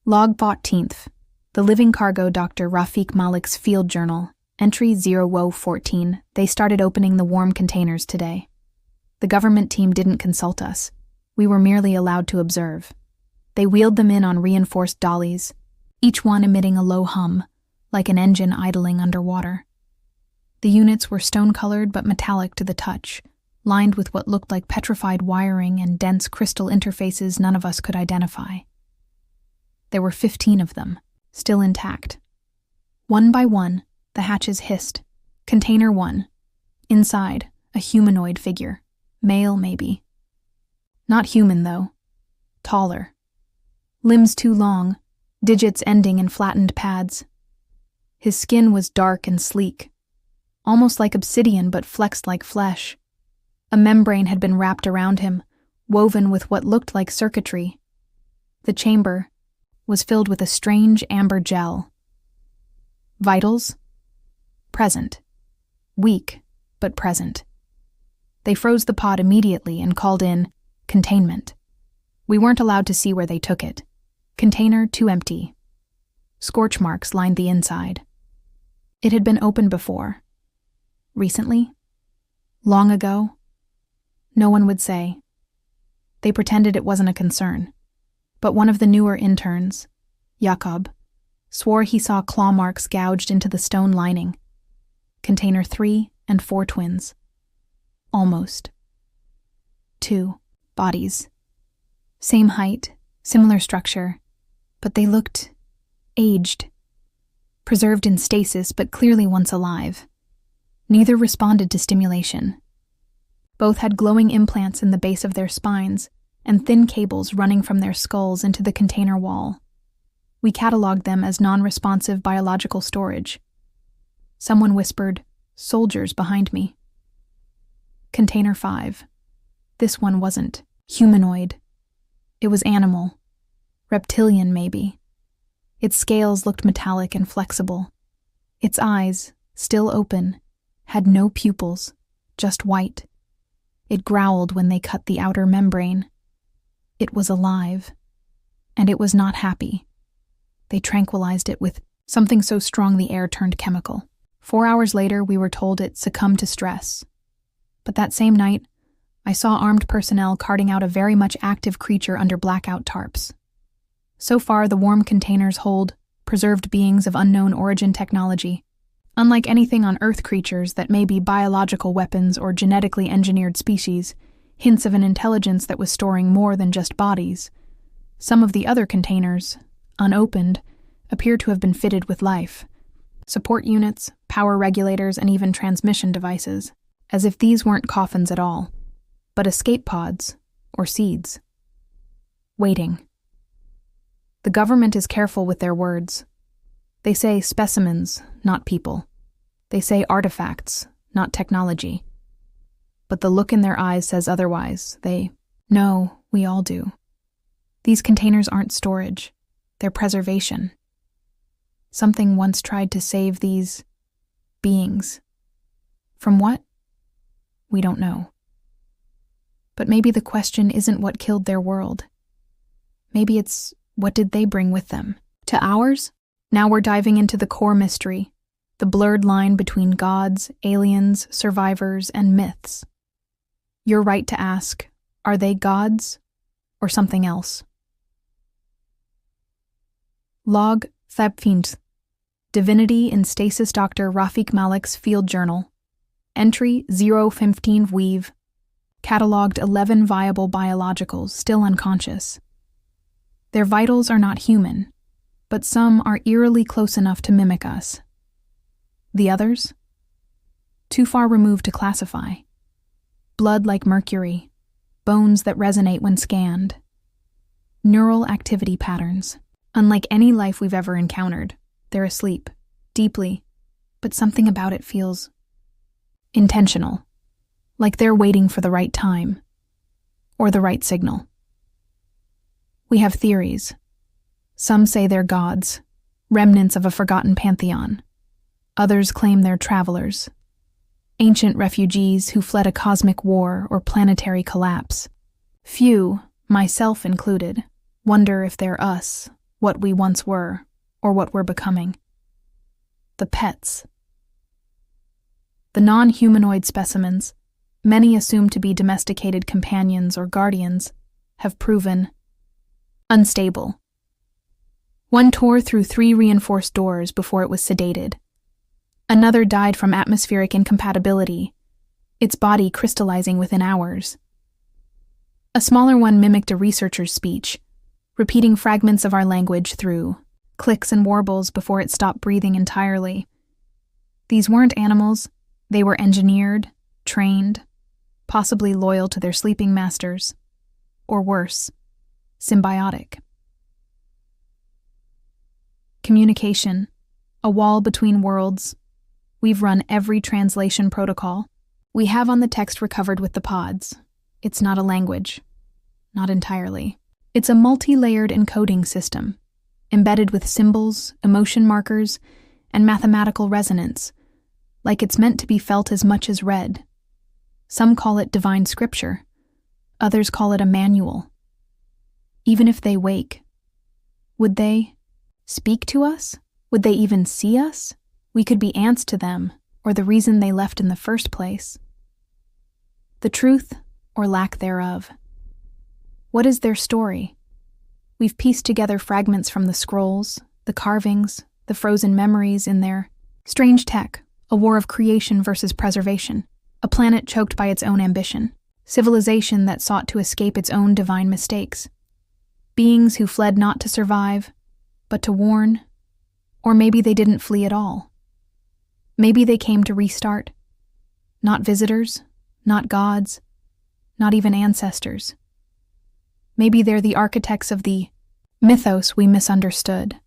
Log 14th. The living cargo Dr. Rafiq Malik's field journal, entry 0-14. They started opening the warm containers today. The government team didn't consult us. We were merely allowed to observe. They wheeled them in on reinforced dollies, each one emitting a low hum, like an engine idling underwater. The units were stone-colored but metallic to the touch, lined with what looked like petrified wiring and dense crystal interfaces none of us could identify. There were 15 of them, still intact. One by one, the hatches hissed. Container 1. Inside, a humanoid figure. Male, maybe. Not human, though. Taller. Limbs too long, digits ending in flattened pads. His skin was dark and sleek, almost like obsidian but flexed like flesh. A membrane had been wrapped around him, woven with what looked like circuitry. The chamber was filled with a strange amber gel. Vitals? Present. Weak, but present. They froze the pod immediately and called in containment. We weren't allowed to see where they took it. Container too empty. Scorch marks lined the inside. It had been opened before. Recently? Long ago? No one would say. They pretended it wasn't a concern. But one of the newer interns, Jakob, swore he saw claw marks gouged into the stone lining. Container 3 and 4 twins. Almost. 2 bodies. Same height, similar structure, but they looked aged. Preserved in stasis, but clearly once alive. Neither responded to stimulation. Both had glowing implants in the base of their spines and thin cables running from their skulls into the container wall. We cataloged them as non-responsive biological storage. Someone whispered, "Soldiers behind me." Container 5. This one wasn't humanoid. It was animal. Reptilian, maybe. Its scales looked metallic and flexible. Its eyes, still open, had no pupils, just white. It growled when they cut the outer membrane. It was alive. And it was not happy. They tranquilized it with something so strong the air turned chemical. 4 hours later, we were told it succumbed to stress. But that same night, I saw armed personnel carting out a very much active creature under blackout tarps. So far, the warm containers hold preserved beings of unknown origin technology. Unlike anything on Earth, creatures that may be biological weapons or genetically engineered species, hints of an intelligence that was storing more than just bodies. Some of the other containers, unopened, appear to have been fitted with life. Support units, power regulators, and even transmission devices, as if these weren't coffins at all, but escape pods or seeds. Waiting. The government is careful with their words. They say specimens, not people. They say artifacts, not technology. But the look in their eyes says otherwise. They know, we all do. These containers aren't storage. They're preservation. Something once tried to save these beings. From what? We don't know. But maybe the question isn't what killed their world. Maybe it's what did they bring with them to ours? Now we're diving into the core mystery, the blurred line between gods, aliens, survivors, and myths. You're right to ask, are they gods or something else? Log 15th. Divinity in Stasis Dr. Rafiq Malik's Field Journal. Entry 015 Weave. Cataloged 11 viable biologicals still unconscious. Their vitals are not human, but some are eerily close enough to mimic us. The others? Too far removed to classify. Blood like mercury, bones that resonate when scanned. Neural activity patterns. Unlike any life we've ever encountered, they're asleep, deeply, but something about it feels intentional, like they're waiting for the right time, or the right signal. We have theories. Some say they're gods, remnants of a forgotten pantheon. Others claim they're travelers, ancient refugees who fled a cosmic war or planetary collapse. Few, myself included, wonder if they're us what we once were, or what we're becoming. The pets. The non-humanoid specimens, many assumed to be domesticated companions or guardians, have proven unstable. One tore through 3 reinforced doors before it was sedated. Another died from atmospheric incompatibility, its body crystallizing within hours. A smaller one mimicked a researcher's speech, repeating fragments of our language through clicks and warbles before it stopped breathing entirely. These weren't animals, they were engineered, trained, possibly loyal to their sleeping masters, or worse, symbiotic. Communication, a wall between worlds. We've run every translation protocol. We have on the text recovered with the pods. It's not a language. Not entirely. It's a multi-layered encoding system, embedded with symbols, emotion markers, and mathematical resonance, like it's meant to be felt as much as read. Some call it divine scripture. Others call it a manual. Even if they wake, would they speak to us? Would they even see us? We could be ants to them, or the reason they left in the first place. The truth, or lack thereof. What is their story? We've pieced together fragments from the scrolls, the carvings, the frozen memories in their strange tech, a war of creation versus preservation, a planet choked by its own ambition, civilization that sought to escape its own divine mistakes, beings who fled not to survive, but to warn, or maybe they didn't flee at all. Maybe they came to restart. Not visitors, not gods, not even ancestors. Maybe they're the architects of the mythos we misunderstood.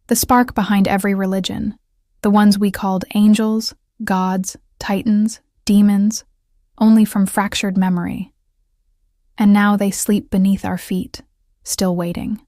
The spark behind every religion, the ones we called angels, gods, titans, demons, only from fractured memory. And now they sleep beneath our feet, still waiting.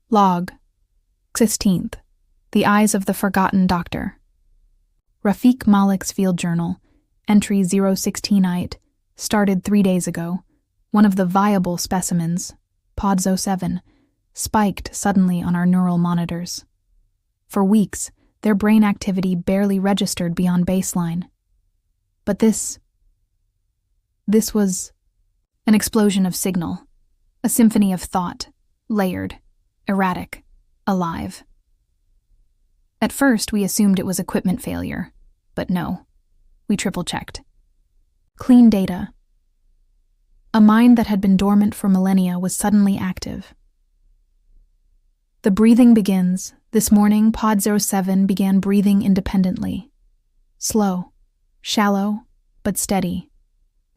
Log, 16th. The Eyes of the Forgotten Doctor. Rafik Malik's Field Journal, entry 016-ite, started 3 days ago. One of the viable specimens, Pods 07, spiked suddenly on our neural monitors. For weeks, their brain activity barely registered beyond baseline. But this was an explosion of signal, a symphony of thought, layered, erratic, alive. At first, we assumed it was equipment failure, but no, we triple-checked. Clean data. A mind that had been dormant for millennia was suddenly active. The breathing begins. This morning, Pod 07 began breathing independently. Slow, shallow, but steady.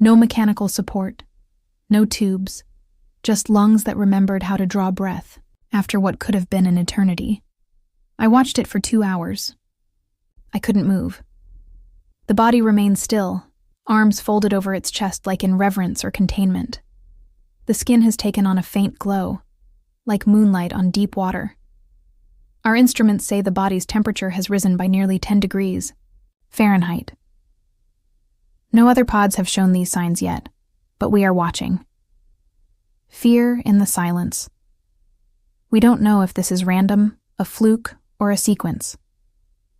No mechanical support. No tubes. Just lungs that remembered how to draw breath after what could have been an eternity. I watched it for 2 hours. I couldn't move. The body remained still, arms folded over its chest like in reverence or containment. The skin has taken on a faint glow, like moonlight on deep water. Our instruments say the body's temperature has risen by nearly 10 degrees Fahrenheit. No other pods have shown these signs yet, but we are watching. Fear in the silence. We don't know if this is random, a fluke, or a sequence.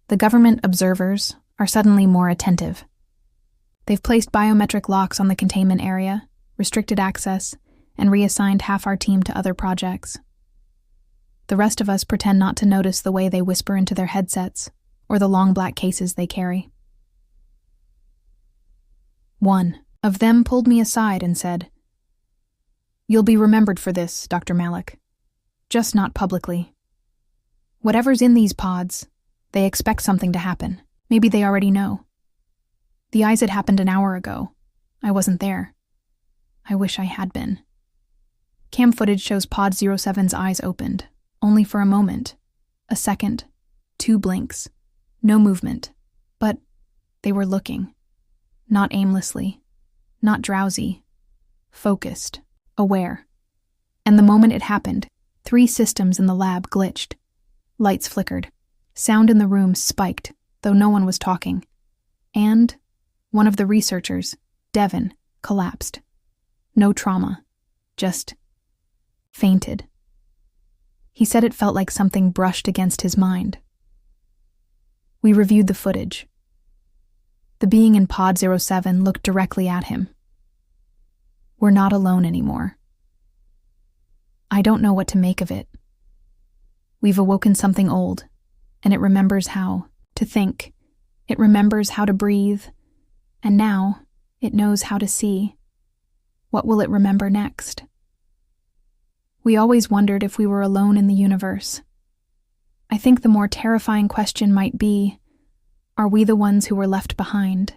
The government observers are suddenly more attentive. They've placed biometric locks on the containment area, restricted access, and reassigned half our team to other projects. The rest of us pretend not to notice the way they whisper into their headsets or the long black cases they carry. One of them pulled me aside and said, "You'll be remembered for this, Dr. Malik. Just not publicly. Whatever's in these pods, they expect something to happen. Maybe they already know. The eyes had happened an hour ago. I wasn't there. I wish I had been." Cam footage shows Pod 07's eyes opened, only for a moment. A second, 2 blinks. No movement. But they were looking. Not aimlessly. Not drowsy. Focused. Aware. And the moment it happened, 3 systems in the lab glitched. Lights flickered. Sound in the room spiked, though no one was talking. And one of the researchers, Devin, collapsed. No trauma. Just fainted. He said it felt like something brushed against his mind. We reviewed the footage. The being in Pod 07 looked directly at him. We're not alone anymore. I don't know what to make of it. We've awoken something old, and it remembers how to think. It remembers how to breathe, and now it knows how to see. What will it remember next? We always wondered if we were alone in the universe. I think the more terrifying question might be, are we the ones who were left behind?